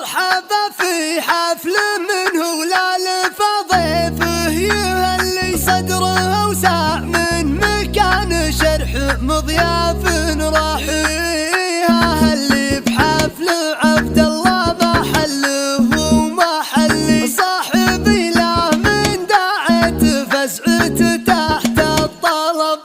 مرحبا في حفل منه لا لفضيفه يهلي صدره وسع من مكان شرح مضياف راحيها اللي بحفل عبد الله محله ومحلي صاحبي له من دعت فزعته تحت الطلب.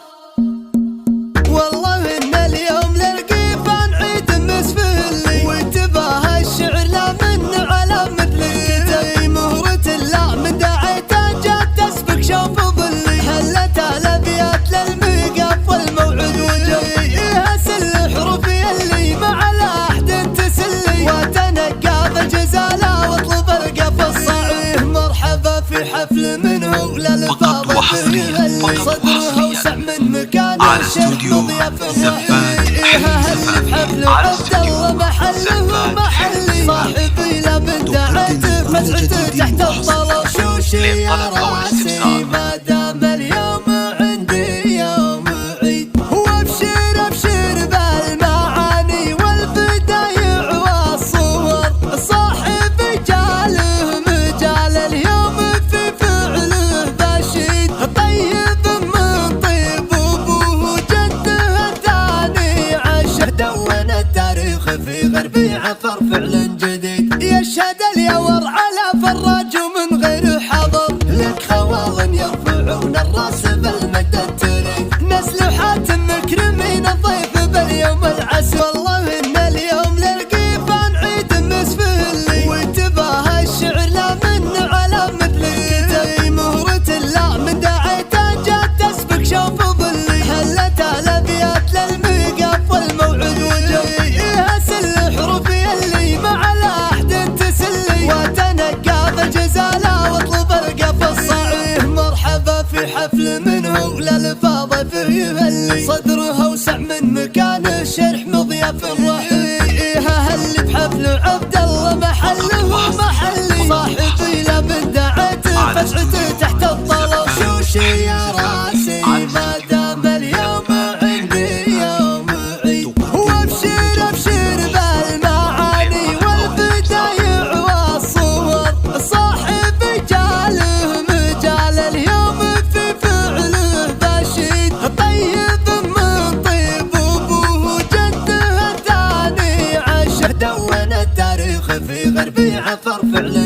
والله ان اليوم للقيفان عيد مسفلي وانتباه الشعر لا من على مثلي تبي مهرة الله من دعيته جات تسبق شوف ظلي هلت الابيات للميقف والموعد وجويها سل حروفي اللي مع الاحد تسلي وتنقى بالجزاله واطلب القف الصعيح. مرحبا في حفل منه للفاضل يهلي صدره وسع من مكان الشيخ مضياف راحيها اللي بحفل عبد الله محله محلي صاحبي لا من دعته فزعته تحت الطلب. شوشي يا راسي ما دام اليوم عندي يوم عيد وابشر ابشر بالمعاني والبدايع والصور صاحبي جاله مجال اليوم في فعله بشيد طيب من طيب ابوه جده الثاني عشر دون التاريخ في غربي عفر فعل جديد يشهد اليور على فراج ومن غير حضر لك خوال يرفعون الراس بالمجد التريد نسل حاتم مكرمين الضيف باليوم العسر. والله ان اليوم للقيفان عيد مسفلي وانتباه الشعر لا من على مثلي تبي مهرة الله من دعيته جات تسبق شوف ظلي هلت الابيات للميقف والموعد وجويها سل حروفي اللي مع الاحد تسلي وتنقى بالجزاله واطلب القف الصعيح. مرحبا في حفل منه للفاضل يهلي صدره وسع من مكان الشرح مضياف راحيها اللي بحفل عبد الله محله محلي صاحبي لا من دعته فزعته تحت الطلب. شوشي يا راسي ما دام اليوم عندي يوم عيد وابشر ابشر بالمعاني والبدايع والصور صاحبي جاله مجال اليوم في فعله بشيد طيب من طيب ابوه جده الثاني عشر دون التاريخ في غربي عفر فعله